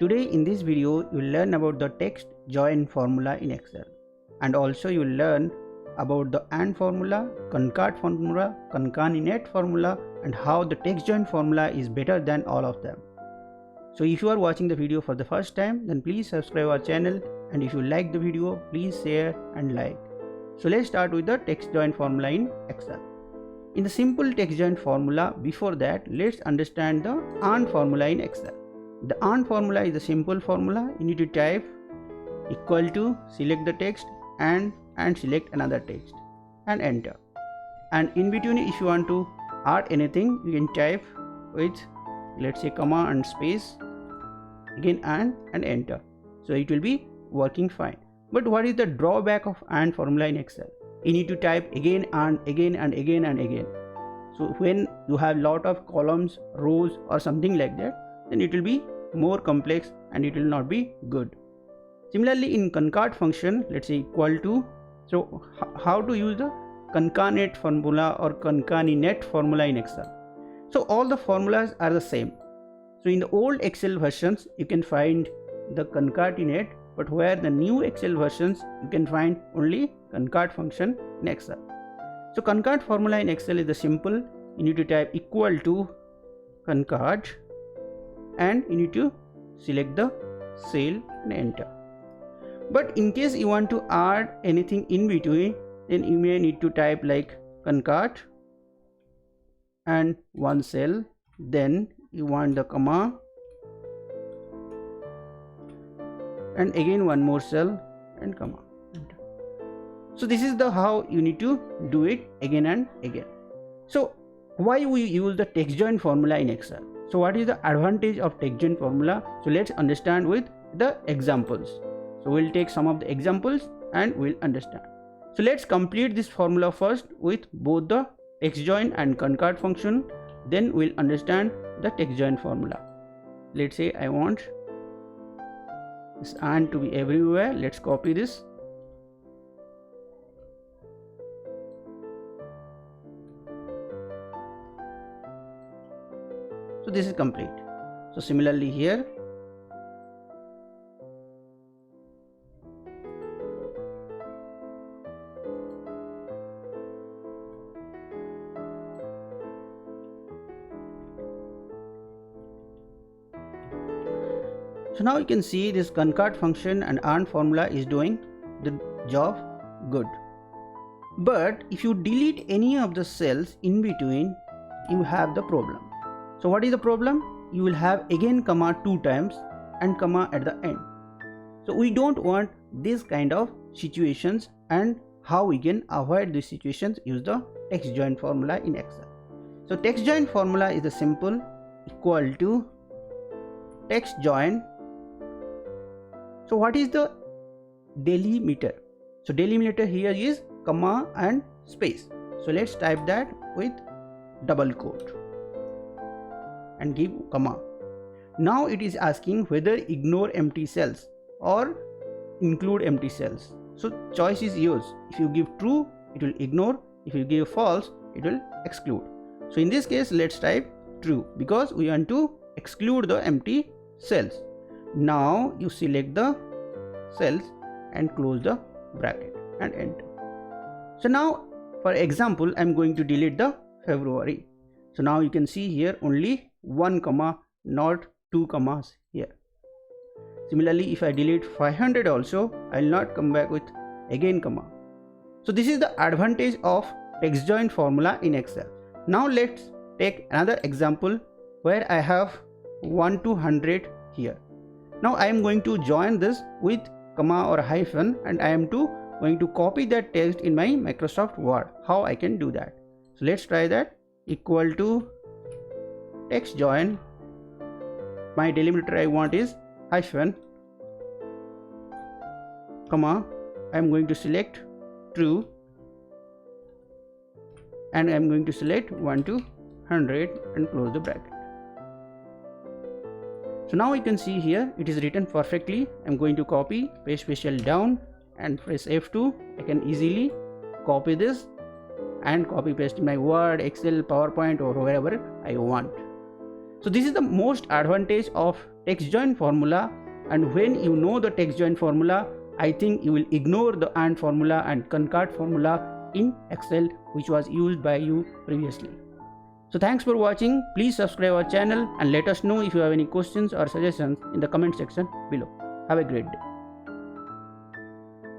Today in this video you will learn about the Textjoin formula in Excel, and also you will learn about the AND formula, Concat formula, Concatenate formula, and how the Textjoin formula is better than all of them. So if you are watching the video for the first time, then please subscribe our channel, and if you like the video, please share and like. So let's start with the Textjoin formula in Excel. In the simple Textjoin formula, before that let's understand the AND formula in Excel. The AND formula is a simple formula. You need to type equal to, select the text and select another text and enter. And in between, if you want to add anything, you can type with, let's say, comma and space, again and enter. So it will be working fine. But what is the drawback of AND formula in Excel? You need to type again and again and again and again. So when you have lot of columns, rows or something like that, then it will be more complex and it will not be good. Similarly, in concat function, let's say equal to, so how to use the concatenate formula or concatenate formula in Excel? So all the formulas are the same. So in the old Excel versions you can find the concatenate, but where the new Excel versions you can find only concat function in Excel. So concat formula in Excel is the simple. You need to type equal to concat and you need to select the cell and enter. But in case you want to add anything in between, then you may need to type like concat and one cell, then you want the comma and again one more cell and comma. So this is the how you need to do it again and again. So why we use the Textjoin formula in Excel? So what is the advantage of Textjoin formula? So let's understand with the examples. So we'll take some of the examples and we'll understand. So let's complete this formula first with both the Textjoin and concat function, then we'll understand the Textjoin formula. Let's say I want this AND to be everywhere. Let's copy this. So this is complete. So similarly here, so now you can see this concat function and AND formula is doing the job good. But if you delete any of the cells in between, you have the problem. So what is the problem? You will have again comma 2 times and comma at the end. So we don't want this kind of situations, and how we can avoid these situations, use the Textjoin formula in Excel. So Textjoin formula is the simple equal to Textjoin. So what is the delimiter? So delimiter here is comma and space. So let's type that with double quote and give comma. Now it is asking whether ignore empty cells or include empty cells. So choice is yours. If you give true, it will ignore. If you give false, it will exclude. So in this case, let's type true because we want to exclude the empty cells. Now you select the cells and close the bracket and enter. So now for example, I'm going to delete the February. So now you can see here only one comma, not 2 commas here. Similarly, if I delete 500 also, I will not come back with again comma. So this is the advantage of Textjoin formula in Excel. Now let's take another example where I have 1 to 100 here. Now I am going to join this with comma or hyphen, and I am going to copy that text in my Microsoft Word. How I can do that? So let's try that. Equal to Textjoin. My delimiter I want is hyphen, comma, I am going to select true and I am going to select 1 to 100 and close the bracket. So now you can see here it is written perfectly. I am going to copy, paste special down and press F2. I can easily copy this and copy paste in my Word, Excel, PowerPoint or wherever I want. So this is the most advantage of Textjoin formula, and when you know the Textjoin formula, I think you will ignore the AND formula and Concat formula in Excel, which was used by you previously. So thanks for watching. Please subscribe our channel and let us know if you have any questions or suggestions in the comment section below. Have a great day.